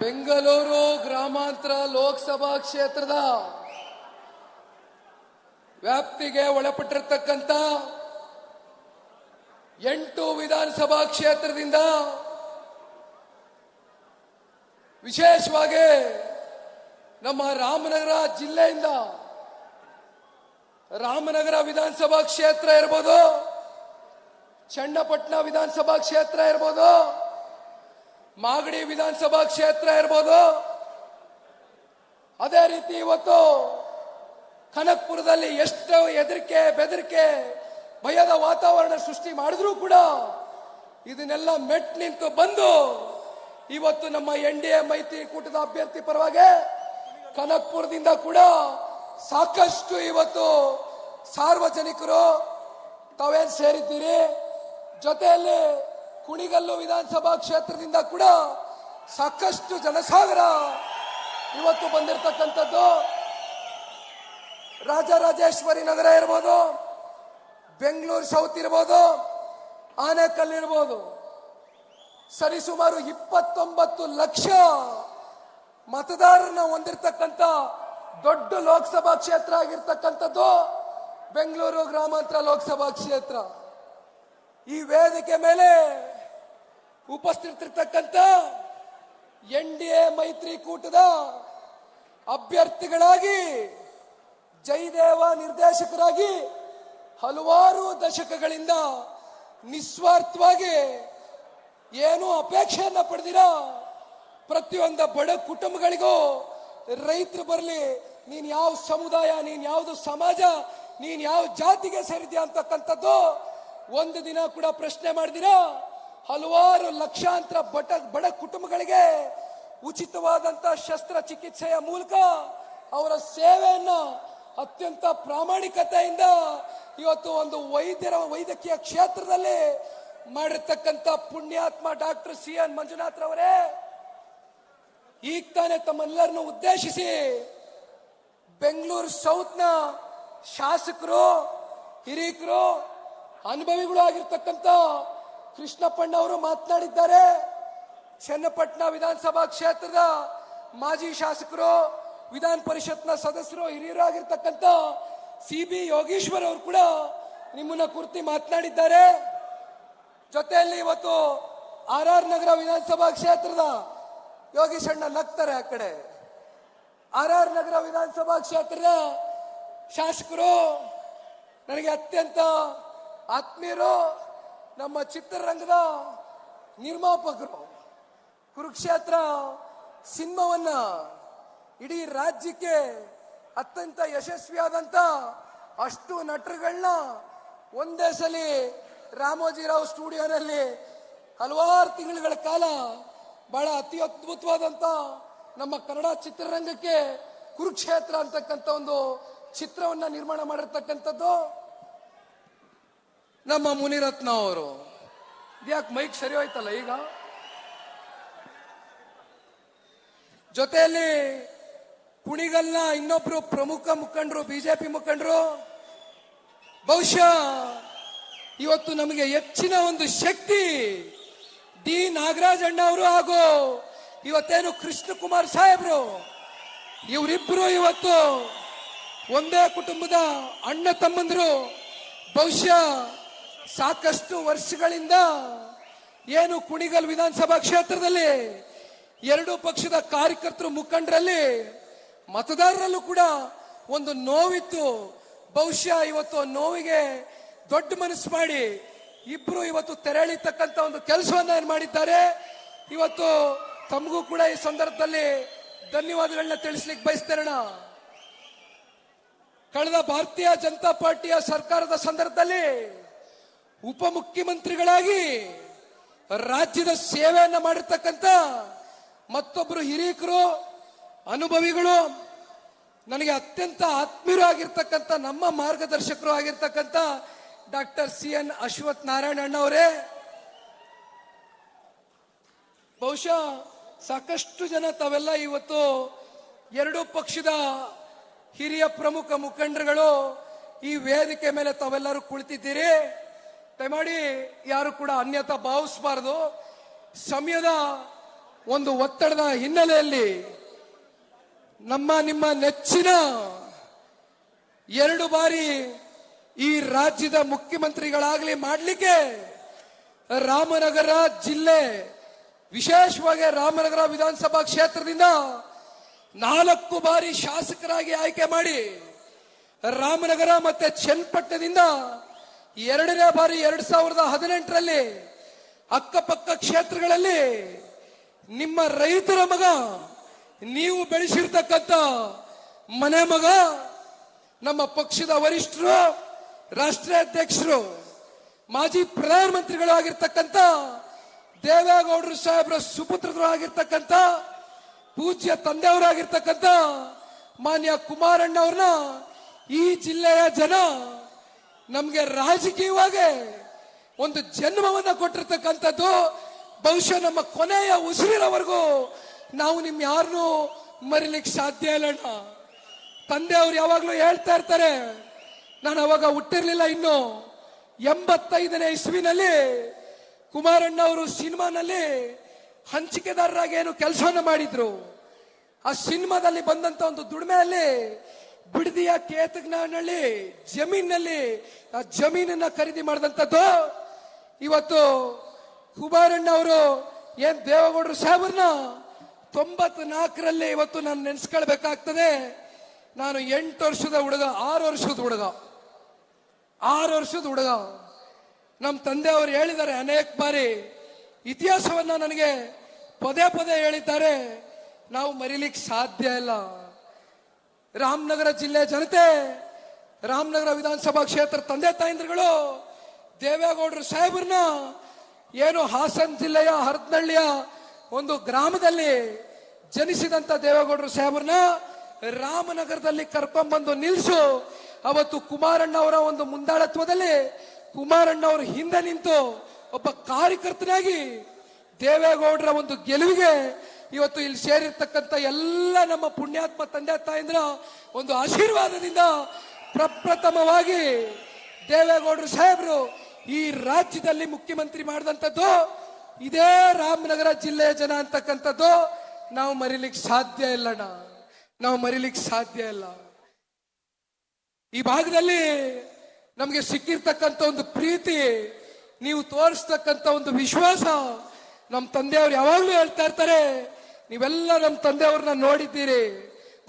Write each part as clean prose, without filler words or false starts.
ಬೆಂಗಳೂರು ಗ್ರಾಮಾಂತರ ಲೋಕಸಭಾ ಕ್ಷೇತ್ರದ ವ್ಯಾಪ್ತಿಗೆ ಒಳಪಟ್ಟಿರತಕ್ಕಂತ 8 ವಿಧಾನಸಭಾ ಕ್ಷೇತ್ರದಿಂದ ವಿಶೇಷವಾಗಿ ನಮ್ಮ ರಾಮನಗರ ಜಿಲ್ಲೆಯಿಂದ ರಾಮನಗರ ವಿಧಾನಸಭಾ ಕ್ಷೇತ್ರ ಇರಬಹುದು, ಚನ್ನಪಟ್ಟಣ ವಿಧಾನಸಭಾ ಕ್ಷೇತ್ರ ಇರಬಹುದು, ಮಾಗಡಿ ವಿಧಾನಸಭಾ ಕ್ಷೇತ್ರ ಇರಬಹುದು, ಅದೇ ರೀತಿ ಇವತ್ತು ಕನಕಪುರದಲ್ಲಿ ಎಷ್ಟು ಹೆದರಿಕೆ ಬೆದರಿಕೆ ಭಯದ ವಾತಾವರಣ ಸೃಷ್ಟಿ ಮಾಡಿದ್ರೂ ಕೂಡ ಇದನ್ನೆಲ್ಲ ಮೆಟ್ ನಿಂತು ಬಂದು ಇವತ್ತು ನಮ್ಮ ಎನ್ಡಿಎ ಮೈತ್ರಿಕೂಟದ ಅಭ್ಯರ್ಥಿ ಪರವಾಗಿ ಕನಕಪುರದಿಂದ ಕೂಡ ಸಾಕಷ್ಟು ಇವತ್ತು ಸಾರ್ವಜನಿಕರು ತಾವೇನ್ ಸೇರಿದ್ದೀರಿ. ಜೊತೆಯಲ್ಲಿ ಕುಣಿಗಲ್ಲು ವಿಧಾನಸಭಾ ಕ್ಷೇತ್ರದಿಂದ ಕೂಡ ಸಾಕಷ್ಟು ಜನಸಾಗರ ಇವತ್ತು ಬಂದಿರತಕ್ಕಂಥದ್ದು. ರಾಜರಾಜೇಶ್ವರಿ ನಗರ ಇರ್ಬೋದು, ಬೆಂಗಳೂರು ಸೌತ್ ಇರ್ಬೋದು, ಆನೇಕಲ್ ಇರ್ಬೋದು, ಸರಿಸುಮಾರು 29 ಲಕ್ಷ ಮತದಾರರನ್ನ ಹೊಂದಿರತಕ್ಕಂಥ ದೊಡ್ಡ ಲೋಕಸಭಾ ಕ್ಷೇತ್ರ ಆಗಿರ್ತಕ್ಕಂಥದ್ದು ಬೆಂಗಳೂರು ಗ್ರಾಮಾಂತರ ಲೋಕಸಭಾ ಕ್ಷೇತ್ರ. ಈ ವೇದಿಕೆ ಮೇಲೆ ಉಪಸ್ಥಿತರಿರ್ತಕ್ಕಂಥ ಎನ್ಡಿಎ ಮೈತ್ರಿಕೂಟದ ಅಭ್ಯರ್ಥಿಗಳಾಗಿ ಜಯದೇವ ನಿರ್ದೇಶಕರಾಗಿ ಹಲವಾರು ದಶಕಗಳಿಂದ ನಿಸ್ವಾರ್ಥವಾಗಿ ಏನೂ ಅಪೇಕ್ಷೆಯನ್ನ ಪಡೆದಿರ ಪ್ರತಿಯೊಂದು ಬಡ ಕುಟುಂಬಗಳಿಗೂ ರೈತರು ಬರಲಿ, ನೀನ್ ಯಾವ ಸಮುದಾಯ, ನೀನ್ ಯಾವುದು ಸಮಾಜ, ನೀನ್ ಯಾವ ಜಾತಿಗೆ ಸೇರಿದ್ಯಾ ಅಂತಕ್ಕಂಥದ್ದು ಒಂದು ದಿನ ಕೂಡ ಪ್ರಶ್ನೆ ಮಾಡಿದಿರ ಹಲವಾರು ಲಕ್ಷಾಂತರ ಬಡ ಕುಟುಂಬಗಳಿಗೆ ಉಚಿತವಾದಂತ ಶಸ್ತ್ರಚಿಕಿತ್ಸೆಯ ಮೂಲಕ ಅವರ ಸೇವೆಯನ್ನ ಅತ್ಯಂತ ಪ್ರಾಮಾಣಿಕತೆಯಿಂದ ಇವತ್ತು ಒಂದು ವೈದ್ಯಕೀಯ ಕ್ಷೇತ್ರದಲ್ಲಿ ಮಾಡಿರ್ತಕ್ಕಂಥ ಪುಣ್ಯಾತ್ಮ ಡಾಕ್ಟರ್ CN ಮಂಜುನಾಥ್ ರವರೇ, ಈಗ ತಾನೇ ತಮ್ಮೆಲ್ಲರನ್ನು ಉದ್ದೇಶಿಸಿ ಬೆಂಗಳೂರು ಸೌತ್ನ ಶಾಸಕರು, ಹಿರೀಕರು, ಅನುಭವಿಗಳು ಆಗಿರ್ತಕ್ಕಂಥ ಕೃಷ್ಣಪ್ಪಣ್ಣ ಅವರು ಮಾತನಾಡಿದ್ದಾರೆ. ಚನ್ನಪಟ್ಟಣ ವಿಧಾನಸಭಾ ಕ್ಷೇತ್ರದ ಮಾಜಿ ಶಾಸಕರು, ವಿಧಾನ ಪರಿಷತ್ನ ಸದಸ್ಯರು, ಹಿರಿಯರು ಆಗಿರ್ತಕ್ಕಂಥ CB ಯೋಗೀಶ್ವರ್ ಅವರು ಕೂಡ ನಿಮ್ಮನ್ನ ಕುರಿತು ಮಾತನಾಡಿದ್ದಾರೆ. ಜೊತೆಯಲ್ಲಿ ಇವತ್ತು RR ನಗರ ವಿಧಾನಸಭಾ ಕ್ಷೇತ್ರದ ಯೋಗೀಶ್ ಅಣ್ಣ ನಗ್ತಾರೆ ಆ ಕಡೆ, RR ನಗರ ವಿಧಾನಸಭಾ ಕ್ಷೇತ್ರದ ಶಾಸಕರು, ನನಗೆ ಅತ್ಯಂತ ಆತ್ಮೀಯರು, ನಮ್ಮ ಚಿತ್ರರಂಗದ ನಿರ್ಮಾಪಕರು, ಕುರುಕ್ಷೇತ್ರ ಸಿನಿಮಾವನ್ನ ಇಡೀ ರಾಜ್ಯಕ್ಕೆ ಅತ್ಯಂತ ಯಶಸ್ವಿಯಾದಂತ ಅಷ್ಟು ನಟರುಗಳನ್ನ ಒಂದೇ ಸಲ ರಾಮೋಜಿರಾವ್ ಸ್ಟುಡಿಯೋನಲ್ಲಿ ಹಲವಾರು ತಿಂಗಳುಗಳ ಕಾಲ ಬಹಳ ಅತಿ ಅದ್ಭುತವಾದಂತ ನಮ್ಮ ಕನ್ನಡ ಚಿತ್ರರಂಗಕ್ಕೆ ಕುರುಕ್ಷೇತ್ರ ಅಂತಕ್ಕಂಥ ಒಂದು ಚಿತ್ರವನ್ನ ನಿರ್ಮಾಣ ಮಾಡಿರ್ತಕ್ಕಂಥದ್ದು ನಮ್ಮ ಮುನಿರತ್ನ ಅವರು. ಯಾಕೆ ಮೈಕ್ ಸರಿ ಹೋಯ್ತಲ್ಲ ಈಗ. ಜೊತೆಯಲ್ಲಿ ಕುಣಿಗಲ್ನ ಇನ್ನೊಬ್ರು ಪ್ರಮುಖ ಮುಖಂಡರು, ಬಿಜೆಪಿ ಮುಖಂಡರು, ಬಹುಶಃ ಇವತ್ತು ನಮಗೆ ಹೆಚ್ಚಿನ ಒಂದು ಶಕ್ತಿ ಡಿ ನಾಗರಾಜ್ ಅಣ್ಣ ಅವರು ಹಾಗೂ ಇವತ್ತೇನು ಕೃಷ್ಣಕುಮಾರ್ ಸಾಹೇಬ್ರು, ಇವರಿಬ್ಬರು ಇವತ್ತು ಒಂದೇ ಕುಟುಂಬದ ಅಣ್ಣ ತಮ್ಮಂದ್ರು. ಬಹುಶಃ ಸಾಕಷ್ಟು ವರ್ಷಗಳಿಂದ ಏನು ಕುಣಿಗಲ್ ವಿಧಾನಸಭಾ ಕ್ಷೇತ್ರದಲ್ಲಿ ಎರಡು ಪಕ್ಷದ ಕಾರ್ಯಕರ್ತರು, ಮುಖಂಡರಲ್ಲಿ, ಮತದಾರರಲ್ಲೂ ಕೂಡ ಒಂದು ನೋವಿತ್ತು. ಬಹುಶಃ ಇವತ್ತು ನೋವಿಗೆ ದೊಡ್ಡ ಮನಸ್ಸು ಮಾಡಿ ಇಬ್ರು ಇವತ್ತು ತೆರಳಿತಕ್ಕಂತ ಒಂದು ಕೆಲಸವನ್ನ ಮಾಡಿದ್ದಾರೆ. ಇವತ್ತು ತಮಗೂ ಕೂಡ ಈ ಸಂದರ್ಭದಲ್ಲಿ ಧನ್ಯವಾದಗಳನ್ನ ತಿಳಿಸ್ಲಿಕ್ಕೆ ಬಯಸ್ತೇನೆ. ಕಳೆದ ಭಾರತೀಯ ಜನತಾ ಪಾರ್ಟಿಯ ಸರ್ಕಾರದ ಸಂದರ್ಭದಲ್ಲಿ ಉಪಮುಖ್ಯಮಂತ್ರಿಗಳಾಗಿ ರಾಜ್ಯದ ಸೇವೆಯನ್ನ ಮಾಡಿರ್ತಕ್ಕಂಥ ಮತ್ತೊಬ್ಬರು ಹಿರೀಕರು, ಅನುಭವಿಗಳು, ನನಗೆ ಅತ್ಯಂತ ಆತ್ಮೀಯರು ಆಗಿರ್ತಕ್ಕಂಥ ನಮ್ಮ ಮಾರ್ಗದರ್ಶಕರು ಆಗಿರ್ತಕ್ಕಂಥ ಡಾಕ್ಟರ್ CN ಅಶ್ವಥ್ ನಾರಾಯಣ ಅಣ್ಣ ಅವರೇ. ಬಹುಶಃ ಸಾಕಷ್ಟು ಜನ ತಾವೆಲ್ಲ ಇವತ್ತು ಎರಡೂ ಪಕ್ಷದ ಹಿರಿಯ ಪ್ರಮುಖ ಮುಖಂಡರುಗಳು ಈ ವೇದಿಕೆ ಮೇಲೆ ತಾವೆಲ್ಲರೂ ಕುಳಿತಿದ್ದೀರಿ. ದಯಮಾಡಿ ಯಾರು ಕೂಡ ಅನ್ಯತಾ ಭಾವಿಸಬಾರದು. ಸಮಯದ ಒಂದು ಒತ್ತಡದ ಹಿನ್ನೆಲೆಯಲ್ಲಿ ನಿಮ್ಮ ನೆಚ್ಚಿನ 2 ಬಾರಿ ಈ ರಾಜ್ಯದ ಮುಖ್ಯಮಂತ್ರಿಗಳಾಗಲಿ ಮಾಡಲಿಕ್ಕೆ ರಾಮನಗರ ಜಿಲ್ಲೆ, ವಿಶೇಷವಾಗಿ ರಾಮನಗರ ವಿಧಾನಸಭಾ ಕ್ಷೇತ್ರದಿಂದ 4 ಬಾರಿ ಶಾಸಕರಾಗಿ ಆಯ್ಕೆ ಮಾಡಿ ರಾಮನಗರ ಮತ್ತೆ ಚನ್ನಪಟ್ಟಣದಿಂದ 2ನೇ ಬಾರಿ 2018ರಲ್ಲಿ ಅಕ್ಕಪಕ್ಕ ಕ್ಷೇತ್ರಗಳಲ್ಲಿ ನಿಮ್ಮ ರೈತರ ಮಗ, ನೀವು ಬೆಳೆಸಿರ್ತಕ್ಕಂಥ ಮನೆ ಮಗ, ನಮ್ಮ ಪಕ್ಷದ ವರಿಷ್ಠರು, ರಾಷ್ಟ್ರೀಯ ಅಧ್ಯಕ್ಷರು, ಮಾಜಿ ಪ್ರಧಾನಮಂತ್ರಿಗಳು ಆಗಿರ್ತಕ್ಕಂಥ ದೇವೇಗೌಡರು ಸಾಹೇಬರ ಸುಪುತ್ರರು ಆಗಿರ್ತಕ್ಕಂಥ ಪೂಜ್ಯ ತಂದೆಯವರಾಗಿರ್ತಕ್ಕಂಥ ಮಾನ್ಯ ಕುಮಾರಣ್ಣ ಅವ್ರನ್ನ ಈ ಜಿಲ್ಲೆಯ ಜನ ನಮ್ಗೆ ರಾಜಕೀಯವಾಗಿ ಒಂದು ಜನ್ಮವನ್ನ ಕೊಟ್ಟಿರ್ತಕ್ಕಂಥದ್ದು. ಬಹುಶಃ ನಮ್ಮ ಕೊನೆಯ ಉಸಿರಿನವರೆಗೂ ನಾವು ನಿಮ್ ಯಾರನ್ನೂ ಮರಿಲಿಕ್ಕೆ ಸಾಧ್ಯ ಇಲ್ಲಣ್ಣ. ತಂದೆ ಅವ್ರು ಯಾವಾಗ್ಲೂ ಹೇಳ್ತಾ ಇರ್ತಾರೆ, ನಾನು ಅವಾಗ ಹುಟ್ಟಿರ್ಲಿಲ್ಲ, ಇನ್ನು 85ನೇ ಇಸ್ವಿನಲ್ಲಿ ಕುಮಾರಣ್ಣ ಅವರು ಸಿನಿಮಾನಲ್ಲಿ ಹಂಚಿಕೆದಾರರಾಗಿ ಏನು ಕೆಲಸವನ್ನ ಮಾಡಿದ್ರು. ಆ ಸಿನಿಮಾದಲ್ಲಿ ಬಂದಂತ ಒಂದು ದುಡಿಮೆಯಲ್ಲಿ ಬಿಡದಿಯ ಕೇತಕನಹಳ್ಳಿ ಜಮೀನಲ್ಲಿ ಆ ಜಮೀನನ್ನ ಖರೀದಿ ಮಾಡಿದಂಥದ್ದು. ಇವತ್ತು ಕುಮಾರಣ್ಣ ಅವರು ಏನ್ ದೇವೇಗೌಡರು ಸಾಹೇಬರನ್ನ 94ರಲ್ಲಿ ಇವತ್ತು ನಾನು ನೆನೆಸ್ಕೊಳ್ಬೇಕಾಗ್ತದೆ. ನಾನು 8 ವರ್ಷದ ಹುಡುಗ, 6 ವರ್ಷದ ಹುಡುಗ. ನಮ್ಮ ತಂದೆ ಅವರು ಹೇಳಿದ್ದಾರೆ ಅನೇಕ ಬಾರಿ, ಇತಿಹಾಸವನ್ನ ನನಗೆ ಪದೇ ಪದೇ ಹೇಳಿದ್ದಾರೆ, ನಾವು ಮರಿಲಿಕ್ಕೆ ಸಾಧ್ಯ ಇಲ್ಲ. ರಾಮನಗರ ಜಿಲ್ಲೆ ಜನತೆ, ರಾಮನಗರ ವಿಧಾನಸಭಾ ಕ್ಷೇತ್ರ ತಂದೆ ತಾಯಂದ್ರುಗಳು ದೇವೇಗೌಡರು ಸಾಹೇಬರನ್ನ ಏನು ಹಾಸನ ಜಿಲ್ಲೆಯ ಹರದನಹಳ್ಳಿಯ ಒಂದು ಗ್ರಾಮದಲ್ಲಿ ಜನಿಸಿದಂತ ದೇವೇಗೌಡರು ಸಾಹೇಬರನ್ನ ರಾಮನಗರದಲ್ಲಿ ಕರ್ಕೊಂಡ್ಬಂದು ನಿಲ್ಸು. ಅವತ್ತು ಕುಮಾರಣ್ಣ ಅವರ ಒಂದು ಮುಂದಾಳತ್ವದಲ್ಲಿ ಕುಮಾರಣ್ಣ ಅವರು ಹಿಂದೆ ನಿಂತು ಒಬ್ಬ ಕಾರ್ಯಕರ್ತನಾಗಿ ದೇವೇಗೌಡರ ಒಂದು ಗೆಲುವಿಗೆ ಇವತ್ತು ಇಲ್ಲಿ ಸೇರಿರ್ತಕ್ಕಂಥ ಎಲ್ಲ ನಮ್ಮ ಪುಣ್ಯಾತ್ಮ ತಂದೆ ತಾಯಂದ್ರ ಒಂದು ಆಶೀರ್ವಾದದಿಂದ ಪ್ರಪ್ರಥಮವಾಗಿ ದೇವೇಗೌಡರು ಸಾಹೇಬರು ಈ ರಾಜ್ಯದಲ್ಲಿ ಮುಖ್ಯಮಂತ್ರಿ ಮಾಡಿದಂಥದ್ದು ಇದೇ ರಾಮನಗರ ಜಿಲ್ಲೆಯ ಜನ ಅಂತಕ್ಕಂಥದ್ದು ನಾವು ಮರಿಲಿಕ್ಕೆ ಸಾಧ್ಯ ಇಲ್ಲಣ್ಣ, ನಾವು ಮರಿಲಿಕ್ಕೆ ಸಾಧ್ಯ ಇಲ್ಲ. ಈ ಭಾಗದಲ್ಲಿ ನಮಗೆ ಸಿಕ್ಕಿರ್ತಕ್ಕಂಥ ಒಂದು ಪ್ರೀತಿ, ನೀವು ತೋರಿಸ್ತಕ್ಕಂಥ ಒಂದು ವಿಶ್ವಾಸ, ನಮ್ಮ ತಂದೆಯವರು ಯಾವಾಗಲೂ ಹೇಳ್ತಾ ಇರ್ತಾರೆ, ನೀವೆಲ್ಲ ನಮ್ಮ ತಂದೆಯವ್ರನ್ನ ನೋಡಿದ್ದೀರಿ,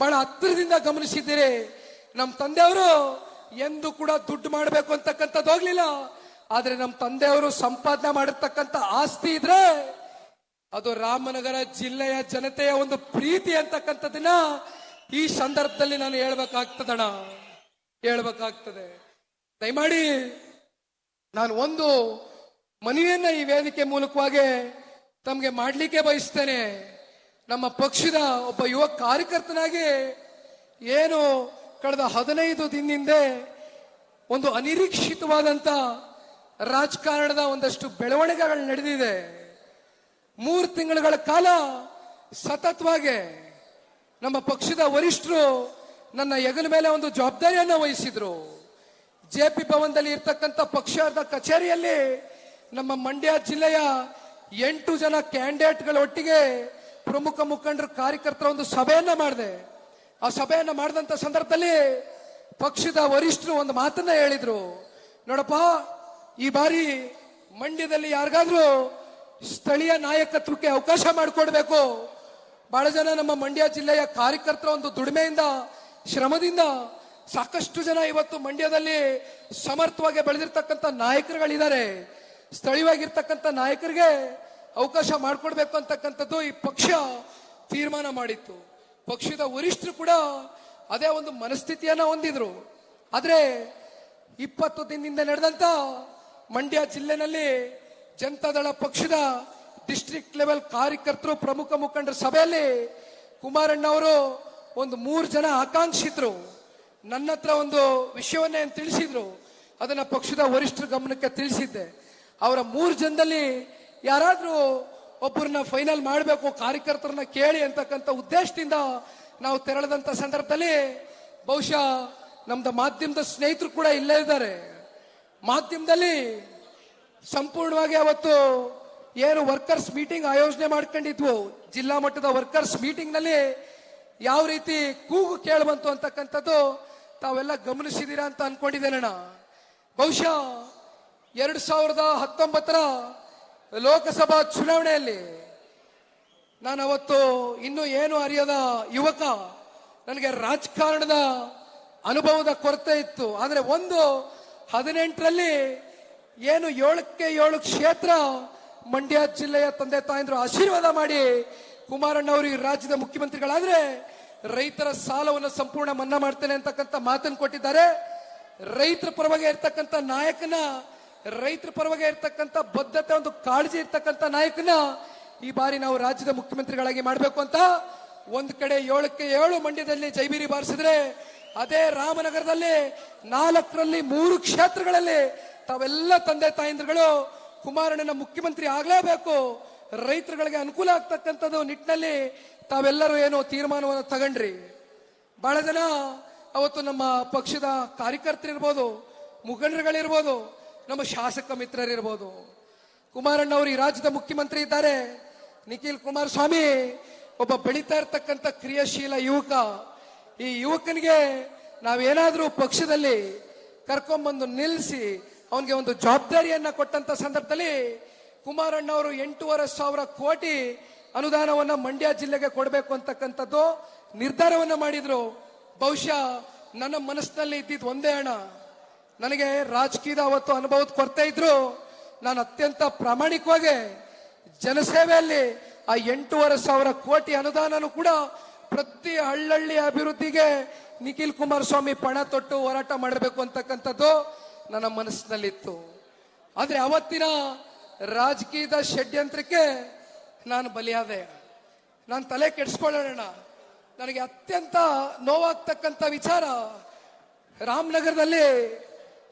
ಬಹಳ ಹತ್ತಿರದಿಂದ ಗಮನಿಸಿದ್ದೀರಿ. ನಮ್ಮ ತಂದೆಯವರು ಎಂದು ಕೂಡ ದುಡ್ಡು ಮಾಡಬೇಕು ಅಂತಕ್ಕಂಥದ್ದು ಹೋಗ್ಲಿಲ್ಲ. ಆದ್ರೆ ನಮ್ಮ ತಂದೆಯವರು ಸಂಪಾದನೆ ಮಾಡಿರ್ತಕ್ಕಂಥ ಆಸ್ತಿ ಇದ್ರೆ ಅದು ರಾಮನಗರ ಜಿಲ್ಲೆಯ ಜನತೆಯ ಒಂದು ಪ್ರೀತಿ ಅಂತಕ್ಕಂಥದ್ದನ್ನ ಈ ಸಂದರ್ಭದಲ್ಲಿ ನಾನು ಹೇಳ್ಬೇಕಾಗ್ತದಣ್ಣ, ಹೇಳ್ಬೇಕಾಗ್ತದೆ. ದಯಮಾಡಿ ನಾನು ಒಂದು ಮನವಿಯನ್ನ ಈ ವೇದಿಕೆ ಮೂಲಕವಾಗಿ ತಮಗೆ ಮಾಡಲಿಕ್ಕೆ ಬಯಸ್ತೇನೆ. ನಮ್ಮ ಪಕ್ಷದ ಒಬ್ಬ ಯುವ ಕಾರ್ಯಕರ್ತನಾಗಿ ಏನು ಕಳೆದ 15 ದಿನದಿಂದ ಒಂದು ಅನಿರೀಕ್ಷಿತವಾದಂತ ರಾಜಕಾರಣದ ಒಂದಷ್ಟು ಬೆಳವಣಿಗೆಗಳು ನಡೆದಿದೆ. 3 ತಿಂಗಳುಗಳ ಕಾಲ ಸತತವಾಗಿ ನಮ್ಮ ಪಕ್ಷದ ವರಿಷ್ಠರು ನನ್ನ ಹೆಗಲ ಮೇಲೆ ಒಂದು ಜವಾಬ್ದಾರಿಯನ್ನ ವಹಿಸಿದ್ರು. ಜೆಪಿ ಭವನದಲ್ಲಿ ಇರ್ತಕ್ಕಂಥ ಪಕ್ಷದ ಕಚೇರಿಯಲ್ಲಿ ನಮ್ಮ ಮಂಡ್ಯ ಜಿಲ್ಲೆಯ 8 ಜನ ಕ್ಯಾಂಡಿಡೇಟ್ಗಳ ಒಟ್ಟಿಗೆ ಪ್ರಮುಖ ಮುಖಂಡರ ಕಾರ್ಯಕರ್ತರ ಒಂದು ಸಭೆಯನ್ನ ಮಾಡಿದೆ. ಆ ಸಭೆಯನ್ನ ಮಾಡಿದಂತ ಸಂದರ್ಭದಲ್ಲಿ ಪಕ್ಷದ ವರಿಷ್ಠರು ಒಂದು ಮಾತನ್ನ ಹೇಳಿದ್ರು, ನೋಡಪ್ಪ, ಈ ಬಾರಿ ಮಂಡ್ಯದಲ್ಲಿ ಯಾರಿಗಾದ್ರೂ ಸ್ಥಳೀಯ ನಾಯಕತ್ವಕ್ಕೆ ಅವಕಾಶ ಮಾಡಿಕೊಡ್ಬೇಕು. ಬಹಳ ಜನ ನಮ್ಮ ಮಂಡ್ಯ ಜಿಲ್ಲೆಯ ಕಾರ್ಯಕರ್ತರ ಒಂದು ದುಡಿಮೆಯಿಂದ, ಶ್ರಮದಿಂದ ಸಾಕಷ್ಟು ಜನ ಇವತ್ತು ಮಂಡ್ಯದಲ್ಲಿ ಸಮರ್ಥವಾಗಿ ಬೆಳೆದಿರ್ತಕ್ಕಂಥ ನಾಯಕರುಗಳಿದ್ದಾರೆ. ಸ್ಥಳೀಯವಾಗಿರ್ತಕ್ಕಂಥ ನಾಯಕರಿಗೆ ಅವಕಾಶ ಮಾಡಿಕೊಡ್ಬೇಕು ಅಂತಕ್ಕಂಥದ್ದು ಈ ಪಕ್ಷ ತೀರ್ಮಾನ ಮಾಡಿತ್ತು. ಪಕ್ಷದ ವರಿಷ್ಠರು ಕೂಡ ಅದೇ ಒಂದು ಮನಸ್ಥಿತಿಯನ್ನ ಹೊಂದಿದ್ರು. ಆದ್ರೆ 20 ದಿನದಿಂದ ನಡೆದಂತ ಮಂಡ್ಯ ಜಿಲ್ಲೆನಲ್ಲಿ ಜನತಾದಳ ಪಕ್ಷದ ಡಿಸ್ಟ್ರಿಕ್ಟ್ ಲೆವೆಲ್ ಕಾರ್ಯಕರ್ತರು ಪ್ರಮುಖ ಮುಖಂಡರ ಸಭೆಯಲ್ಲಿ ಕುಮಾರಣ್ಣ ಅವರು ಒಂದು 3 ಜನ ಆಕಾಂಕ್ಷಿತರು ನನ್ನ ಹತ್ರ ಒಂದು ವಿಷಯವನ್ನೇ ತಿಳಿಸಿದ್ರು. ಅದನ್ನ ಪಕ್ಷದ ವರಿಷ್ಠರ ಗಮನಕ್ಕೆ ತಿಳಿಸಿದ್ದೆ. ಅವರ 3 ಜನದಲ್ಲಿ ಯಾರಾದ್ರೂ ಒಬ್ಬರನ್ನ ಫೈನಲ್ ಮಾಡಬೇಕು, ಕಾರ್ಯಕರ್ತರನ್ನ ಕೇಳಿ ಅಂತಕ್ಕಂಥ ಉದ್ದೇಶದಿಂದ ನಾವು ತೆರಳದಂತ ಸಂದರ್ಭದಲ್ಲಿ ಬಹುಶಃ ನಮ್ದು ಮಾಧ್ಯಮದ ಸ್ನೇಹಿತರು ಕೂಡ ಇಲ್ಲೇ ಇದ್ದಾರೆ. ಮಾಧ್ಯಮದಲ್ಲಿ ಸಂಪೂರ್ಣವಾಗಿ ಅವತ್ತು ಏನು ವರ್ಕರ್ಸ್ ಮೀಟಿಂಗ್ ಆಯೋಜನೆ ಮಾಡ್ಕೊಂಡಿದ್ವು, ಜಿಲ್ಲಾ ಮಟ್ಟದ ವರ್ಕರ್ಸ್ ಮೀಟಿಂಗ್ ನಲ್ಲಿ ಯಾವ ರೀತಿ ಕೂಗು ಕೇಳಬಂತು ಅಂತಕ್ಕಂಥದ್ದು ತಾವೆಲ್ಲ ಗಮನಿಸಿದೀರಾ ಅಂತ ಅನ್ಕೊಂಡಿದ್ದೇನಣ್ಣ. ಬಹುಶಃ 2019 ಲೋಕಸಭಾ ಚುನಾವಣೆಯಲ್ಲಿ ನಾನು ಅವತ್ತು ಇನ್ನೂ ಏನು ಅರಿಯದ ಯುವಕ, ನನಗೆ ರಾಜಕಾರಣದ ಅನುಭವದ ಕೊರತೆ ಇತ್ತು. ಆದರೆ 18ರಲ್ಲಿ ಏನು 7ಕ್ಕೆ 7 ಕ್ಷೇತ್ರ ಮಂಡ್ಯ ಜಿಲ್ಲೆಯ ತಂದೆ ತಾಯಂದ್ರು ಆಶೀರ್ವಾದ ಮಾಡಿ ಕುಮಾರಣ್ಣ ಅವರು ಈ ರಾಜ್ಯದ ಮುಖ್ಯಮಂತ್ರಿಗಳಾದ್ರೆ ರೈತರ ಸಾಲವನ್ನು ಸಂಪೂರ್ಣ ಮನ್ನಾ ಮಾಡ್ತೇನೆ ಅಂತಕ್ಕಂಥ ಮಾತನ್ನು ಕೊಟ್ಟಿದ್ದಾರೆ. ರೈತರ ಪರವಾಗಿ ಇರ್ತಕ್ಕಂಥ ನಾಯಕನ, ರೈತರ ಪರವಾಗಿ ಇರ್ತಕ್ಕಂಥ ಬದ್ಧತೆ, ಒಂದು ಕಾಳಜಿ ಇರ್ತಕ್ಕಂಥ ನಾಯಕನ ಈ ಬಾರಿ ನಾವು ರಾಜ್ಯದ ಮುಖ್ಯಮಂತ್ರಿಗಳಾಗಿ ಮಾಡಬೇಕು ಅಂತ ಒಂದ್ ಕಡೆ 7ಕ್ಕೆ 7 ಮಂಡ್ಯದಲ್ಲಿ ಜೈಬೀರಿ ಬಾರಿಸಿದ್ರೆ, ಅದೇ ರಾಮನಗರದಲ್ಲಿ 4ರಲ್ಲಿ 3 ಕ್ಷೇತ್ರಗಳಲ್ಲಿ ತಾವೆಲ್ಲ ತಂದೆ ತಾಯಂದ್ರುಗಳು ಕುಮಾರಣ್ಣನ ಮುಖ್ಯಮಂತ್ರಿ ಆಗ್ಲೇಬೇಕು, ರೈತರುಗಳಿಗೆ ಅನುಕೂಲ ಆಗ್ತಕ್ಕಂಥದ್ದು ನಿಟ್ಟಿನಲ್ಲಿ ತಾವೆಲ್ಲರೂ ಏನೋ ತೀರ್ಮಾನವನ್ನು ತಗೊಂಡ್ರಿ. ಬಹಳ ಜನ ಅವತ್ತು ನಮ್ಮ ಪಕ್ಷದ ಕಾರ್ಯಕರ್ತರಿರ್ಬೋದು, ಮುಖಂಡರುಗಳಿರ್ಬೋದು, ನಮ್ಮ ಶಾಸಕ ಮಿತ್ರರಿರ್ಬೋದು, ಕುಮಾರಣ್ಣ ಅವರು ಈ ರಾಜ್ಯದ ಮುಖ್ಯಮಂತ್ರಿ ಇದ್ದಾರೆ. ನಿಖಿಲ್ ಕುಮಾರಸ್ವಾಮಿ ಒಬ್ಬ ಬೆಳೀತಾ ಇರ್ತಕ್ಕಂಥ ಕ್ರಿಯಾಶೀಲ ಯುವಕ. ಈ ಯುವಕನಿಗೆ ನಾವೇನಾದ್ರೂ ಪಕ್ಷದಲ್ಲಿ ಕರ್ಕೊಂಡ್ಬಂದು ನಿಲ್ಲಿಸಿ ಅವನಿಗೆ ಒಂದು ಜವಾಬ್ದಾರಿಯನ್ನ ಕೊಟ್ಟಂತ ಸಂದರ್ಭದಲ್ಲಿ ಕುಮಾರಣ್ಣ ಅವರು 8,500 ಕೋಟಿ ಅನುದಾನವನ್ನ ಮಂಡ್ಯ ಜಿಲ್ಲೆಗೆ ಕೊಡಬೇಕು ಅಂತಕ್ಕಂಥದ್ದು ನಿರ್ಧಾರವನ್ನ ಮಾಡಿದ್ರು. ಬಹುಶಃ ನನ್ನ ಮನಸ್ಸಿನಲ್ಲಿ ಇದ್ದಿದ್ದು ಒಂದೇ ಅಣ್ಣ, ನನಗೆ ರಾಜಕೀಯದ ಅವತ್ತು ಅನುಭವದ ಕೊರತೆ ಇದ್ರು, ನಾನು ಅತ್ಯಂತ ಪ್ರಾಮಾಣಿಕವಾಗಿ ಜನಸೇವೆಯಲ್ಲಿ ಆ 8,500 ಕೋಟಿ ಅನುದಾನನೂ ಕೂಡ ಪ್ರತಿ ಹಳ್ಳಹಳ್ಳಿ ಅಭಿವೃದ್ಧಿಗೆ ನಿಖಿಲ್ ಕುಮಾರಸ್ವಾಮಿ ಪಣ ತೊಟ್ಟು ಹೋರಾಟ ಮಾಡಬೇಕು ಅಂತಕ್ಕಂಥದ್ದು ನನ್ನ ಮನಸ್ಸಿನಲ್ಲಿತ್ತು. ಆದ್ರೆ ಅವತ್ತಿನ ರಾಜಕೀಯದ ಷಡ್ಯಂತ್ರಕ್ಕೆ ನಾನು ಬಲಿಯಾದೆ. ನಾನು ತಲೆ ಕೆಡಿಸ್ಕೊಳ್ಳೋಣ. ನನಗೆ ಅತ್ಯಂತ ನೋವಾಗ್ತಕ್ಕಂಥ ವಿಚಾರ, ರಾಮನಗರದಲ್ಲಿ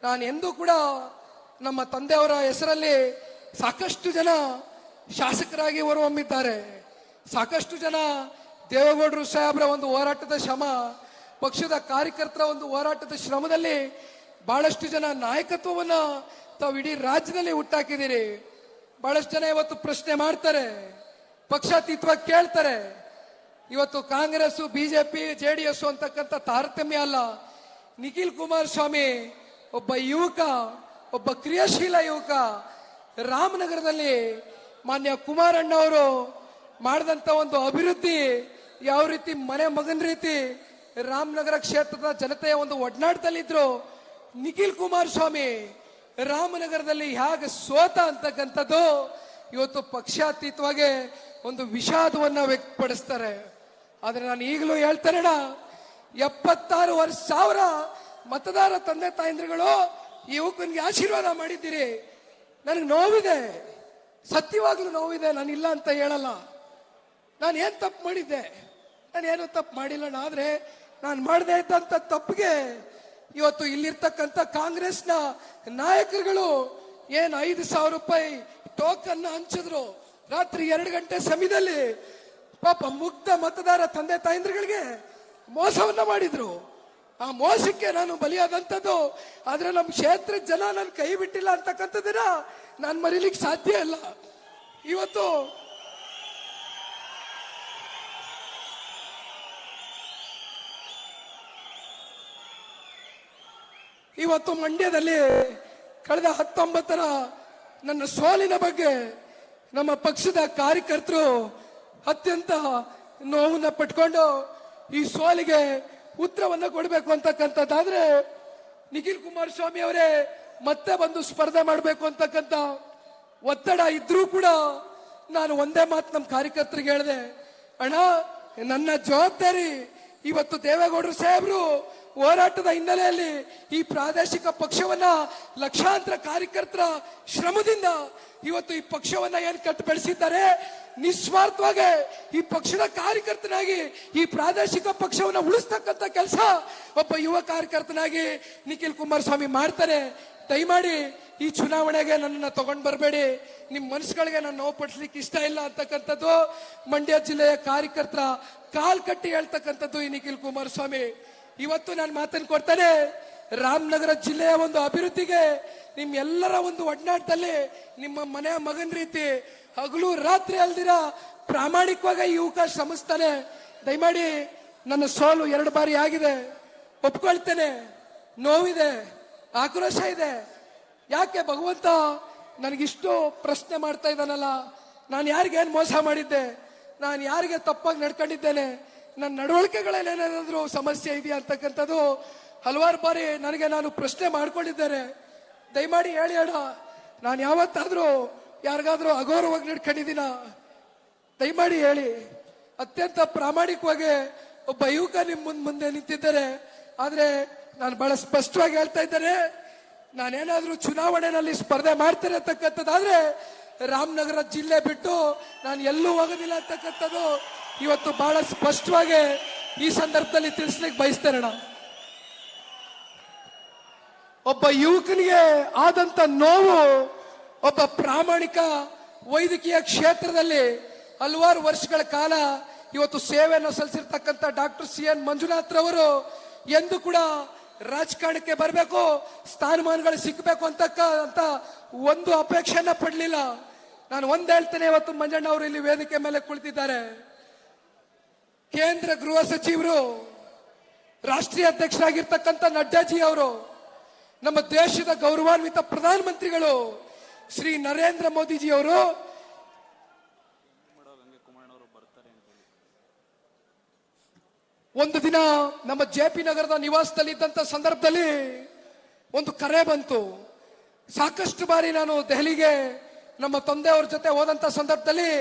ನಾನು ಎಂದೂ ಕೂಡ ನಮ್ಮ ತಂದೆಯವರ ಹೆಸರಲ್ಲಿ ಸಾಕಷ್ಟು ಜನ ಶಾಸಕರಾಗಿ ಹೊರಹೊಮ್ಮಿದ್ದಾರೆ. ಸಾಕಷ್ಟು ಜನ ದೇವೇಗೌಡರು ಸಾಹೇಬ್ರ ಒಂದು ಹೋರಾಟದ ಶ್ರಮ, ಪಕ್ಷದ ಕಾರ್ಯಕರ್ತರ ಒಂದು ಹೋರಾಟದ ಶ್ರಮದಲ್ಲಿ ಬಹಳಷ್ಟು ಜನ ನಾಯಕತ್ವವನ್ನ ತಾವು ಇಡೀ ರಾಜ್ಯದಲ್ಲಿ ಹುಟ್ಟಾಕಿದ್ದೀರಿ. ಬಹಳಷ್ಟು ಜನ ಇವತ್ತು ಪ್ರಶ್ನೆ ಮಾಡ್ತಾರೆ, ಪಕ್ಷಾತೀತವಾಗಿ ಕೇಳ್ತಾರೆ. ಇವತ್ತು ಕಾಂಗ್ರೆಸ್, ಬಿಜೆಪಿ, ಜೆಡಿಎಸ್ ಅಂತಕ್ಕಂಥ ತಾರತಮ್ಯ ಅಲ್ಲ. ನಿಖಿಲ್ ಕುಮಾರಸ್ವಾಮಿ ಒಬ್ಬ ಯುವಕ, ಒಬ್ಬ ಕ್ರಿಯಾಶೀಲ ಯುವಕ. ರಾಮನಗರದಲ್ಲಿ ಮಾನ್ಯ ಕುಮಾರಣ್ಣ ಅವರು ಮಾಡಿದಂತ ಒಂದು ಅಭಿವೃದ್ಧಿ ಯಾವ ರೀತಿ ಮನೆ ಮಗನ ರೀತಿ ರಾಮನಗರ ಕ್ಷೇತ್ರದ ಜನತೆಯ ಒಂದು ಒಡನಾಟದಲ್ಲಿದ್ರು. ನಿಖಿಲ್ ಕುಮಾರಸ್ವಾಮಿ ರಾಮನಗರದಲ್ಲಿ ಹೇಗೆ ಸೋತ ಅಂತಕ್ಕಂಥದ್ದು ಇವತ್ತು ಪಕ್ಷಾತೀತವಾಗಿ ಒಂದು ವಿಷಾದವನ್ನ ವ್ಯಕ್ತಪಡಿಸ್ತಾರೆ. ಆದ್ರೆ ನಾನು ಈಗಲೂ ಹೇಳ್ತೇನೆ, 76,000 ಮತದಾರ ತಂದೆ ತಾಯಂದ್ರುಗಳು ಯುವಕನಿಗೆ ಆಶೀರ್ವಾದ ಮಾಡಿದ್ದೀರಿ. ನನಗೆ ನೋವಿದೆ, ಸತ್ಯವಾಗ್ಲೂ ನೋವಿದೆ, ನಾನು ಇಲ್ಲ ಅಂತ ಹೇಳಲ್ಲ. ನಾನು ಏನ್ ತಪ್ಪು ಮಾಡಿದ್ದೆ? ನಾನೇನು ತಪ್ಪು ಮಾಡಿಲ್ಲ. ಆದ್ರೆ ನಾನು ಮಾಡದೇ ಇದ್ದಂತ ತಪ್ಪಿಗೆ ಇವತ್ತು ಇಲ್ಲಿರ್ತಕ್ಕಂಥ ಕಾಂಗ್ರೆಸ್ನ ನಾಯಕರುಗಳು ಏನ್ 5,000 ರೂಪಾಯಿ ಟೋಕನ್ ಹಂಚಿದ್ರು ರಾತ್ರಿ 2 ಗಂಟೆ ಸಮಯದಲ್ಲಿ. ಪಾಪ ಮುಗ್ಧ ಮತದಾರ ತಂದೆ ತಾಯಂದ್ರುಗಳಿಗೆ ಮೋಸವನ್ನ ಮಾಡಿದ್ರು. ಆ ಮೋಸಕ್ಕೆ ನಾನು ಬಲಿಯಾದಂಥದ್ದು. ಆದ್ರೆ ನಮ್ಮ ಕ್ಷೇತ್ರದ ಜನ ನನ್ನ ಕೈ ಬಿಟ್ಟಿಲ್ಲ ಅಂತಕ್ಕಂಥದ್ದನ್ನ ನಾನು ಮರೀಲಿಕ್ಕೆ ಸಾಧ್ಯ ಇಲ್ಲ. ಇವತ್ತು ಮಂಡ್ಯದಲ್ಲಿ ಕಳೆದ 19ರ ನನ್ನ ಸೋಲಿನ ಬಗ್ಗೆ ನಮ್ಮ ಪಕ್ಷದ ಕಾರ್ಯಕರ್ತರು ಅತ್ಯಂತ ನೋವನ್ನ ಪಟ್ಕೊಂಡು ಈ ಸೋಲಿಗೆ ಉತ್ತರವನ್ನ ಕೊಡಬೇಕು ಅಂತಕ್ಕಂಥದ್ದಾದ್ರೆ ನಿಖಿಲ್ ಕುಮಾರಸ್ವಾಮಿ ಅವರೇ ಮತ್ತೆ ಬಂದು ಸ್ಪರ್ಧೆ ಮಾಡಬೇಕು ಅಂತಕ್ಕಂಥ ಒತ್ತಡ ಇದ್ರೂ ಕೂಡ ನಾನು ಒಂದೇ ಮಾತು ನಮ್ಮ ಕಾರ್ಯಕರ್ತರಿಗೆ ಹೇಳಿದೆ, ಅಣ್ಣ ನನ್ನ ಜವಾಬ್ದಾರಿ ಇವತ್ತು ದೇವೇಗೌಡರು ಸಾಹೇಬ್ರು ಹೋರಾಟದ ಹಿನ್ನೆಲೆಯಲ್ಲಿ ಈ ಪ್ರಾದೇಶಿಕ ಪಕ್ಷವನ್ನ ಲಕ್ಷಾಂತರ ಕಾರ್ಯಕರ್ತರ ಶ್ರಮದಿಂದ ಇವತ್ತು ಈ ಪಕ್ಷವನ್ನ ಏನ್ ಕಟ್ಟು ಬೆಳೆಸಿದ್ದಾರೆ, ನಿಸ್ವಾರ್ಥವಾಗಿ ಈ ಪಕ್ಷದ ಕಾರ್ಯಕರ್ತನಾಗಿ ಈ ಪ್ರಾದೇಶಿಕ ಪಕ್ಷವನ್ನ ಉಳಿಸ್ತಕ್ಕಂಥ ಕೆಲಸ ಒಬ್ಬ ಯುವ ಕಾರ್ಯಕರ್ತನಾಗಿ ನಿಖಿಲ್ ಕುಮಾರಸ್ವಾಮಿ ಮಾಡ್ತಾರೆ. ದಯಮಾಡಿ ಈ ಚುನಾವಣೆಗೆ ನನ್ನನ್ನು ತಗೊಂಡ್ ಬರಬೇಡಿ. ನಿಮ್ ಮನಸ್ಸುಗಳಿಗೆ ನಾನು ನೋವು ಪಡಿಸ್ಲಿಕ್ಕೆ ಇಷ್ಟ ಇಲ್ಲ ಅಂತಕ್ಕಂಥದ್ದು ಮಂಡ್ಯ ಜಿಲ್ಲೆಯ ಕಾರ್ಯಕರ್ತರ ಕಾಲ್ ಕಟ್ಟಿ ಹೇಳ್ತಕ್ಕಂಥದ್ದು ಈ ನಿಖಿಲ್ ಕುಮಾರಸ್ವಾಮಿ. ಇವತ್ತು ನಾನು ಮಾತನ್ನು ಕೊಡ್ತೇನೆ, ರಾಮನಗರ ಜಿಲ್ಲೆಯ ಒಂದು ಅಭಿವೃದ್ಧಿಗೆ ನಿಮ್ಮೆಲ್ಲರ ಒಂದು ಒಡನಾಟದಲ್ಲಿ ನಿಮ್ಮ ಮನೆಯ ಮಗನ ರೀತಿ ಹಗಲು ರಾತ್ರಿ ಅಲ್ದಿರ ಪ್ರಾಮಾಣಿಕವಾಗಿ ಈ ಯುವಕ ಶ್ರಮಿಸ್ತಾನೆ. ದಯಮಾಡಿ ನನ್ನ ಸೋಲು 2 ಬಾರಿ ಆಗಿದೆ, ಒಪ್ಕೊಳ್ತೇನೆ, ನೋವಿದೆ, ಆಕ್ರೋಶ ಇದೆ. ಯಾಕೆ ಭಗವಂತ ನನಗಿಷ್ಟು ಪ್ರಶ್ನೆ ಮಾಡ್ತಾ ಇದ್ದಾನಲ್ಲ, ನಾನು ಯಾರಿಗೇನು ಮೋಸ ಮಾಡಿದ್ದೆ, ನಾನು ಯಾರಿಗೆ ತಪ್ಪಾಗಿ ನಡ್ಕೊಂಡಿದ್ದೇನೆ, ನನ್ನ ನಡವಳಿಕೆಗಳೇನೇನಾದ್ರೂ ಸಮಸ್ಯೆ ಇದೆಯಾ ಅಂತಕ್ಕಂಥದ್ದು ಹಲವಾರು ಬಾರಿ ನಾನು ಪ್ರಶ್ನೆ ಮಾಡ್ಕೊಂಡಿದ್ದೇನೆ. ದಯಮಾಡಿ ಹೇಳಿ ಅಣ್ಣ, ನಾನು ಯಾವತ್ತಾದ್ರೂ ಯಾರಿಗಾದ್ರೂ ಅಗೌರವವಾಗಿ ನಡ್ಕೊಂಡಿದ್ದೀನ? ದಯಮಾಡಿ ಹೇಳಿ. ಅತ್ಯಂತ ಪ್ರಾಮಾಣಿಕವಾಗಿ ಒಬ್ಬ ಯುವಕ ನಿಮ್ಮ ಮುಂದೆ ನಿಂತಿದ್ದಾರೆ. ಆದ್ರೆ ನಾನು ಬಹಳ ಸ್ಪಷ್ಟವಾಗಿ ಹೇಳ್ತಾ ಇದ್ದೇನೆ, ನಾನೇನಾದ್ರೂ ಚುನಾವಣೆಯಲ್ಲಿ ಸ್ಪರ್ಧೆ ಮಾಡ್ತೇನೆ ಅಂತಕ್ಕಂಥದ್ದಾದ್ರೆ ರಾಮನಗರ ಜಿಲ್ಲೆ ಬಿಟ್ಟು ನಾನು ಎಲ್ಲೂ ಹೋಗೋದಿಲ್ಲ ಅಂತಕ್ಕಂಥದ್ದು ಇವತ್ತು ಬಹಳ ಸ್ಪಷ್ಟವಾಗಿ ಈ ಸಂದರ್ಭದಲ್ಲಿ ತಿಳಿಸ್ಲಿಕ್ಕೆ ಬಯಸ್ತೇನೆ. ಒಬ್ಬ ಯುವಕನಿಗೆ ಆದಂತ ನೋವು, ಒಬ್ಬ ಪ್ರಾಮಾಣಿಕ ವೈದ್ಯಕೀಯ ಕ್ಷೇತ್ರದಲ್ಲಿ ಹಲವಾರು ವರ್ಷಗಳ ಕಾಲ ಇವತ್ತು ಸೇವೆಯನ್ನು ಸಲ್ಲಿಸಿರ್ತಕ್ಕಂಥ ಡಾಕ್ಟರ್ CN ಮಂಜುನಾಥ್ ರವರು ಎಂದು ಕೂಡ ರಾಜಕಾರಣಕ್ಕೆ ಬರಬೇಕು, ಸ್ಥಾನಮಾನಗಳು ಸಿಕ್ಕಬೇಕು ಅಂತ ಒಂದು ಅಪೇಕ್ಷೆಯನ್ನ ಪಡಲಿಲ್ಲ. ನಾನು ಒಂದ್ ಹೇಳ್ತೇನೆ, ಇವತ್ತು ಮಂಜಣ್ಣ ಅವರು ಇಲ್ಲಿ ವೇದಿಕೆ ಮೇಲೆ ಕುಳಿತಿದ್ದಾರೆ. ಕೇಂದ್ರ ಗೃಹ ಸಚಿವರು, ರಾಷ್ಟ್ರೀಯ ಅಧ್ಯಕ್ಷರಾಗಿರ್ತಕ್ಕಂಥ ನಡ್ಡಾಜಿ ಅವರು, ನಮ್ಮ ದೇಶದ ಗೌರವಾನ್ವಿತ ಪ್ರಧಾನಮಂತ್ರಿಗಳು ಶ್ರೀ ನರೇಂದ್ರ ಮೋದಿಜಿ ಅವರು ಒಂದು ದಿನ ನಮ್ಮ JP ನಗರದ ನಿವಾಸದಲ್ಲಿ ಇದ್ದಂತ ಸಂದರ್ಭದಲ್ಲಿ ಒಂದು ಕರೆ ಬಂತು. ಸಾಕಷ್ಟು ಬಾರಿ ನಾನು ದೆಹಲಿಗೆ ನಮ್ಮ ತಂದೆಯವರ ಜೊತೆ ಹೋದಂತ ಸಂದರ್ಭದಲ್ಲಿ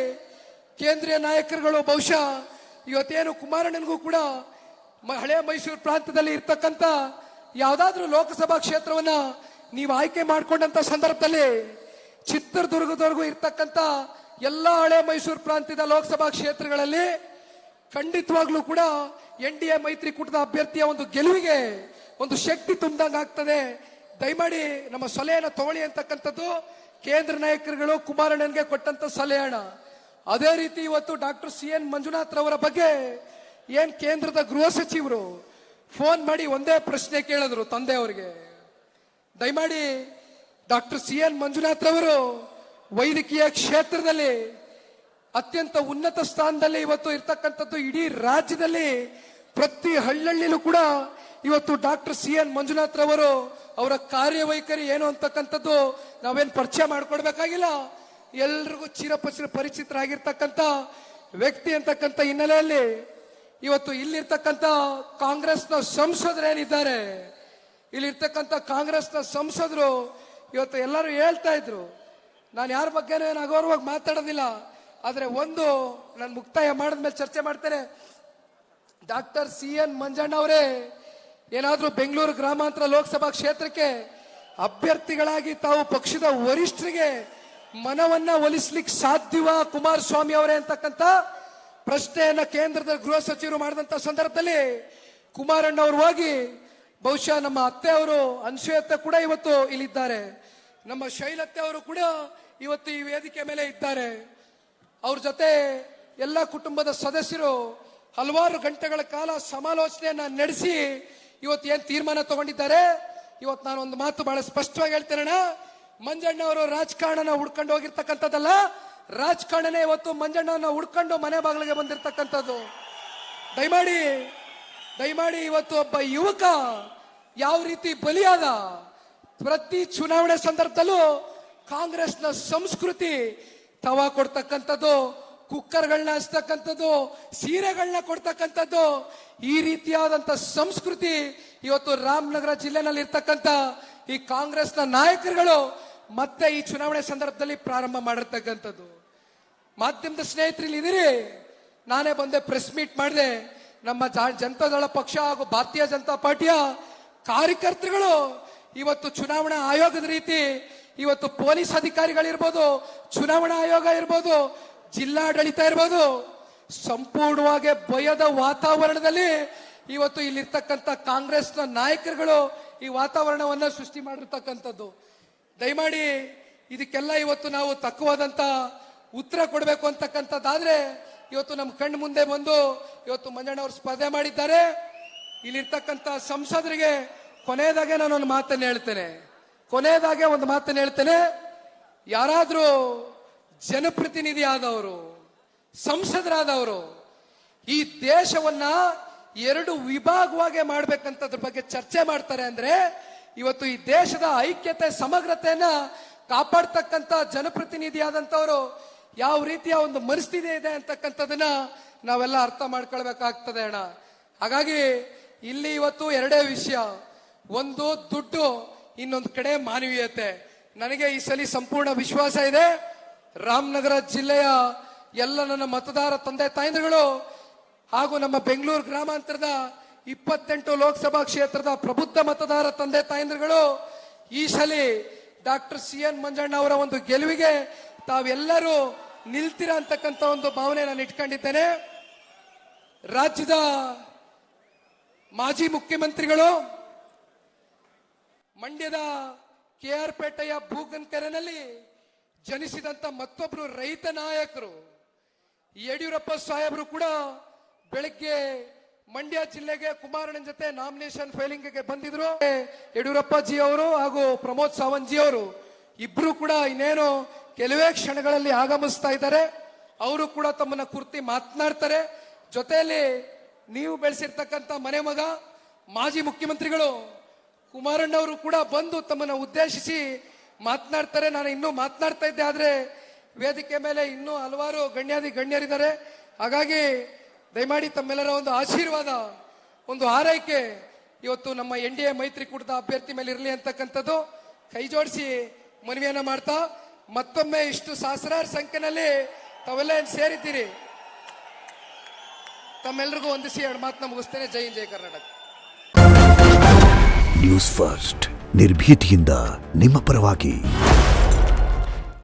ಕೇಂದ್ರೀಯ ನಾಯಕರುಗಳು ಬಹುಶಃ ಇವತ್ತೇನು ಕುಮಾರಣ್ಣನಿಗೂ ಕೂಡ ಹಳೆ ಮೈಸೂರು ಪ್ರಾಂತ್ಯದಲ್ಲಿ ಇರ್ತಕ್ಕಂಥ ಯಾವ್ದಾದ್ರೂ ಲೋಕಸಭಾ ಕ್ಷೇತ್ರವನ್ನ ನೀವು ಆಯ್ಕೆ ಮಾಡಿಕೊಂಡಂತ ಸಂದರ್ಭದಲ್ಲಿ ಚಿತ್ರದುರ್ಗದವರೆಗೂ ಇರ್ತಕ್ಕಂಥ ಎಲ್ಲ ಹಳೆ ಮೈಸೂರು ಪ್ರಾಂತ್ಯದ ಲೋಕಸಭಾ ಕ್ಷೇತ್ರಗಳಲ್ಲಿ ಖಂಡಿತವಾಗ್ಲೂ ಕೂಡ NDA ಮೈತ್ರಿಕೂಟದ ಅಭ್ಯರ್ಥಿಯ ಒಂದು ಗೆಲುವಿಗೆ ಒಂದು ಶಕ್ತಿ ತುಂಬಿದಂಗ ಆಗ್ತದೆ. ದಯಮಾಡಿ ನಮ್ಮ ಸಲಹೆಯನ್ನು ತಗೊಳ್ಳಿ ಅಂತಕ್ಕಂಥದ್ದು ಕೇಂದ್ರ ನಾಯಕರುಗಳು ಕುಮಾರಣ್ಣನಿಗೆ ಕೊಟ್ಟಂತ ಸಲಹೆ. ಅದೇ ರೀತಿ ಇವತ್ತು ಡಾಕ್ಟರ್ CN ಮಂಜುನಾಥ್ ರವರ ಬಗ್ಗೆ ಏನ್ ಕೇಂದ್ರದ ಗೃಹ ಸಚಿವರು ಫೋನ್ ಮಾಡಿ ಒಂದೇ ಪ್ರಶ್ನೆ ಕೇಳಿದ್ರು ತಂದೆಯವರಿಗೆ. ದಯಮಾಡಿ ಡಾಕ್ಟರ್ CN ಮಂಜುನಾಥ್ ರವರು ವೈದ್ಯಕೀಯ ಕ್ಷೇತ್ರದಲ್ಲಿ ಅತ್ಯಂತ ಉನ್ನತ ಸ್ಥಾನದಲ್ಲಿ ಇವತ್ತು ಇರ್ತಕ್ಕಂಥದ್ದು. ಇಡೀ ರಾಜ್ಯದಲ್ಲಿ ಪ್ರತಿ ಹಳ್ಳಿಯಲ್ಲೂ ಕೂಡ ಇವತ್ತು ಡಾಕ್ಟರ್ CN ಮಂಜುನಾಥ್ ರವರು ಅವರ ಕಾರ್ಯವೈಖರಿ ಏನು ಅಂತಕ್ಕಂಥದ್ದು ನಾವೇನ್ ಪರಿಚಯ ಮಾಡ್ಕೊಡ್ಬೇಕಾಗಿಲ್ಲ, ಎಲ್ರಿಗೂ ಪರಿಚಿತರಾಗಿರ್ತಕ್ಕಂಥ ವ್ಯಕ್ತಿ ಅಂತಕ್ಕಂಥ ಹಿನ್ನೆಲೆಯಲ್ಲಿ ಇವತ್ತು ಇಲ್ಲಿರ್ತಕ್ಕಂಥ ಕಾಂಗ್ರೆಸ್ನ ಸಂಸದರೇನಿದ್ದಾರೆ, ಇಲ್ಲಿರ್ತಕ್ಕಂಥ ಕಾಂಗ್ರೆಸ್ನ ಸಂಸದರು ಇವತ್ತು ಎಲ್ಲರೂ ಹೇಳ್ತಾ ಇದ್ರು, ನಾನು ಯಾರ ಬಗ್ಗೆ ಏನು ಅಗೌರವಾಗಿ ಮಾತಾಡೋದಿಲ್ಲ, ಆದ್ರೆ ಒಂದು ನಾನು ಮುಕ್ತಾಯ ಮಾಡಿದ್ಮೇಲೆ ಚರ್ಚೆ ಮಾಡ್ತೇನೆ. ಡಾಕ್ಟರ್ CN ಮಂಜಣ್ಣ ಅವರೇ ಏನಾದ್ರೂ ಬೆಂಗಳೂರು ಗ್ರಾಮಾಂತರ ಲೋಕಸಭಾ ಕ್ಷೇತ್ರಕ್ಕೆ ಅಭ್ಯರ್ಥಿಗಳಾಗಿ ತಾವು ಪಕ್ಷದ ವರಿಷ್ಠರಿಗೆ ಮನವನ್ನ ಒಲಿಸ್ಲಿಕ್ಕೆ ಸಾಧ್ಯವಾ ಕುಮಾರಸ್ವಾಮಿ ಅವರೇ ಅಂತಕ್ಕಂಥ ಪ್ರಶ್ನೆಯನ್ನ ಕೇಂದ್ರದ ಗೃಹ ಸಚಿವರು ಮಾಡಿದಂತ ಸಂದರ್ಭದಲ್ಲಿ ಕುಮಾರಣ್ಣ ಅವರು ಹೋಗಿ, ಬಹುಶಃ ನಮ್ಮ ಅತ್ತೆ ಅವರು ಅನ್ಸೂಯತ್ತೆ ಕೂಡ ಇವತ್ತು ಇಲ್ಲಿದ್ದಾರೆ, ನಮ್ಮ ಶೈಲತ್ತೆ ಅವರು ಕೂಡ ಇವತ್ತು ಈ ವೇದಿಕೆ ಮೇಲೆ ಇದ್ದಾರೆ, ಅವ್ರ ಜೊತೆ ಎಲ್ಲ ಕುಟುಂಬದ ಸದಸ್ಯರು ಹಲವಾರು ಗಂಟೆಗಳ ಕಾಲ ಸಮಾಲೋಚನೆಯನ್ನ ನಡೆಸಿ ಇವತ್ತು ಏನ್ ತೀರ್ಮಾನ ತಗೊಂಡಿದ್ದಾರೆ. ಇವತ್ತು ನಾನು ಒಂದು ಮಾತು ಬಹಳ ಸ್ಪಷ್ಟವಾಗಿ ಹೇಳ್ತೇನೆ, ಮಂಜಣ್ಣ ಅವರು ರಾಜಕಾರಣನ ಹುಡ್ಕೊಂಡು ಹೋಗಿರ್ತಕ್ಕಂಥದ್ದಲ್ಲ, ರಾಜಕಾರಣನೇ ಇವತ್ತು ಮಂಜಣ್ಣನ ಹುಡ್ಕೊಂಡು ಮನೆ ಬಾಗಿಲಿಗೆ ಬಂದಿರತಕ್ಕಂಥದ್ದು. ದಯಮಾಡಿ ಇವತ್ತು ಒಬ್ಬ ಯುವಕ ಯಾವ ರೀತಿ ಬಲಿಯಾದ, ಪ್ರತಿ ಚುನಾವಣೆ ಸಂದರ್ಭದಲ್ಲೂ ಕಾಂಗ್ರೆಸ್ನ ಸಂಸ್ಕೃತಿ ತವಾ ಕೊಡ್ತಕ್ಕಂಥದ್ದು, ಕುಕ್ಕರ್ಗಳನ್ನ ಹಚ್ತಕ್ಕಂಥದ್ದು, ಸೀರೆಗಳನ್ನ ಕೊಡ್ತಕ್ಕಂಥದ್ದು, ಈ ರೀತಿಯಾದಂತ ಸಂಸ್ಕೃತಿ ಇವತ್ತು ರಾಮನಗರ ಜಿಲ್ಲೆನಲ್ಲಿ ಇರ್ತಕ್ಕಂಥ ಈ ಕಾಂಗ್ರೆಸ್ನ ನಾಯಕರುಗಳು ಮತ್ತೆ ಈ ಚುನಾವಣೆ ಸಂದರ್ಭದಲ್ಲಿ ಪ್ರಾರಂಭ ಮಾಡಿರ್ತಕ್ಕಂಥದ್ದು. ಮಾಧ್ಯಮದ ಸ್ನೇಹಿತರು ಇಲ್ಲಿ ಇದೀರಿ, ನಾನೇ ಬಂದೆ ಪ್ರೆಸ್ ಮೀಟ್ ಮಾಡಿದೆ. ನಮ್ಮ ಜನತಾದಳ ಪಕ್ಷ ಹಾಗೂ ಭಾರತೀಯ ಜನತಾ ಪಾರ್ಟಿಯ ಕಾರ್ಯಕರ್ತರುಗಳು ಇವತ್ತು ಚುನಾವಣಾ ಆಯೋಗದ ರೀತಿ ಇವತ್ತು ಪೊಲೀಸ್ ಅಧಿಕಾರಿಗಳಿರ್ಬೋದು, ಚುನಾವಣಾ ಆಯೋಗ ಇರ್ಬೋದು, ಜಿಲ್ಲಾಡಳಿತ ಇರ್ಬೋದು, ಸಂಪೂರ್ಣವಾಗಿ ಭಯದ ವಾತಾವರಣದಲ್ಲಿ ಇವತ್ತು ಇಲ್ಲಿರ್ತಕ್ಕಂಥ ಕಾಂಗ್ರೆಸ್ನ ನಾಯಕರುಗಳು ಈ ವಾತಾವರಣವನ್ನ ಸೃಷ್ಟಿ ಮಾಡಿರ್ತಕ್ಕಂಥದ್ದು. ದಯಮಾಡಿ ಇದಕ್ಕೆಲ್ಲ ಇವತ್ತು ನಾವು ತಕ್ಕವಾದಂತ ಉತ್ತರ ಕೊಡಬೇಕು ಅಂತಕ್ಕಂಥದ್ದಾದ್ರೆ ಇವತ್ತು ನಮ್ಮ ಕಣ್ಣು ಮುಂದೆ ಬಂದು ಇವತ್ತು ಮಂಜಣ್ಣ ಅವರು ಸ್ಪರ್ಧೆ ಮಾಡಿದ್ದಾರೆ. ಇಲ್ಲಿರ್ತಕ್ಕಂಥ ಸಂಸದರಿಗೆ ಕೊನೆಯದಾಗೆ ನಾನು ಒಂದು ಮಾತನ್ನು ಹೇಳ್ತೇನೆ, ಯಾರಾದ್ರೂ ಜನಪ್ರತಿನಿಧಿ ಆದವರು, ಸಂಸದರಾದವರು ಈ ದೇಶವನ್ನ ಎರಡು ವಿಭಾಗವಾಗಿ ಮಾಡ್ಬೇಕಂತದ್ರ ಬಗ್ಗೆ ಚರ್ಚೆ ಮಾಡ್ತಾರೆ ಅಂದ್ರೆ, ಇವತ್ತು ಈ ದೇಶದ ಐಕ್ಯತೆ ಸಮಗ್ರತೆಯನ್ನ ಕಾಪಾಡ್ತಕ್ಕಂಥ ಜನಪ್ರತಿನಿಧಿ ಆದಂತವರು ಯಾವ ರೀತಿಯ ಒಂದು ಮನಸ್ಥಿತಿ ಇದೆ ಅಂತಕ್ಕಂಥದನ್ನ ನಾವೆಲ್ಲ ಅರ್ಥ ಮಾಡ್ಕೊಳ್ಬೇಕಾಗ್ತದೆ ಅಣ್ಣ. ಹಾಗಾಗಿ ಇಲ್ಲಿ ಇವತ್ತು ಎರಡೇ ವಿಷಯ, ಒಂದು ದುಡ್ಡು, ಇನ್ನೊಂದು ಕಡೆ ಮಾನವೀಯತೆ. ನನಗೆ ಈ ಸಲ ಸಂಪೂರ್ಣ ವಿಶ್ವಾಸ ಇದೆ, ರಾಮನಗರ ಜಿಲ್ಲೆಯ ಎಲ್ಲ ನನ್ನ ಮತದಾರ ತಂದೆ ತಾಯಂದಿರುಗಳು ಹಾಗೂ ನಮ್ಮ ಬೆಂಗಳೂರು ಗ್ರಾಮಾಂತರದ 28 ಲೋಕಸಭಾ ಕ್ಷೇತ್ರದ ಪ್ರಬುದ್ಧ ಮತದಾರ ತಂದೆ ತಾಯಂದಿರುಗಳು ಈ ಸಲ ಡಾಕ್ಟರ್ CN ಮಂಜಣ್ಣ ಅವರ ಒಂದು ಗೆಲುವಿಗೆ ತಾವೆಲ್ಲರೂ ನಿಲ್ತೀರ ಅಂತಕ್ಕಂಥ ಒಂದು ಭಾವನೆ ನಾನು ಇಟ್ಕೊಂಡಿದ್ದೇನೆ. ರಾಜ್ಯದ ಮಾಜಿ ಮುಖ್ಯಮಂತ್ರಿಗಳು ಮಂಡ್ಯದ KR ಪೇಟೆಯ ಬೂಗನ್ಕೆರೆನಲ್ಲಿ ಜನಿಸಿದಂತ ಮತ್ತೊಬ್ರು ರೈತ ನಾಯಕರು ಯಡಿಯೂರಪ್ಪ ಸಾಹೇಬರು ಕೂಡ ಬೆಳಗ್ಗೆ ಮಂಡ್ಯ ಜಿಲ್ಲೆಗೆ ಕುಮಾರಣ್ಣನ ಜೊತೆ ನಾಮಿನೇಷನ್ ಫೈಲಿಂಗ್ ಗೆ ಬಂದಿದ್ರು. ಯಡಿಯೂರಪ್ಪ ಜಿ ಅವರು ಹಾಗೂ ಪ್ರಮೋದ್ ಸಾವಂತ್ ಜಿ ಅವರು ಇಬ್ರು ಕೂಡ ಇನ್ನೇನು ಕೆಲವೇ ಕ್ಷಣಗಳಲ್ಲಿ ಆಗಮಿಸ್ತಾ ಇದ್ದಾರೆ. ಅವರು ಕೂಡ ತಮ್ಮನ್ನ ಕುರಿತು ಮಾತನಾಡ್ತಾರೆ. ಜೊತೆಯಲ್ಲಿ ನೀವು ಬೆಳೆಸಿರ್ತಕ್ಕಂಥ ಮನೆ ಮಗ ಮಾಜಿ ಮುಖ್ಯಮಂತ್ರಿಗಳು ಕುಮಾರಣ್ಣವರು ಕೂಡ ಬಂದು ತಮ್ಮನ್ನ ಉದ್ದೇಶಿಸಿ ಮಾತನಾಡ್ತಾರೆ. ನಾನು ಇನ್ನೂ ಮಾತನಾಡ್ತಾ ಇದ್ದೆ, ಆದ್ರೆ ವೇದಿಕೆ ಮೇಲೆ ಇನ್ನೂ ಹಲವಾರು ಗಣ್ಯರಿದ್ದಾರೆ. ಹಾಗಾಗಿ ದಯಮಾಡಿ ತಮ್ಮೆಲ್ಲರ ಒಂದು ಆಶೀರ್ವಾದ, ಒಂದು ಹಾರೈಕೆ ಇವತ್ತು ನಮ್ಮ NDA ಮೈತ್ರಿಕೂಟದ ಅಭ್ಯರ್ಥಿ ಮೇಲೆ ಇರಲಿ ಅಂತಕ್ಕಂಥದ್ದು ಕೈ ಜೋಡಿಸಿ ಮನವಿಯನ್ನ ಮಾಡ್ತಾ, ಮತ್ತೊಮ್ಮೆ ಇಷ್ಟು ಸಹಸ್ರಾರು ಸಂಖ್ಯೆನಲ್ಲಿ ತಾವೆಲ್ಲ ಏನ್ ಸೇರಿದ್ದೀರಿ, ತಮ್ಮೆಲ್ಲರಿಗೂ ಒಂದಿಸಿ ಎರಡು ಮಾತನ್ನ ಮುಗಿಸ್ತೇನೆ. ಜೈ ಹಿಂದ್, ಜೈ ಕರ್ನಾಟಕ. ನ್ಯೂಸ್ ಫಸ್ಟ್, ನಿರ್ಭೀತಿಯಿಂದ ನಿಮ್ಮ ಪರವಾಗಿ.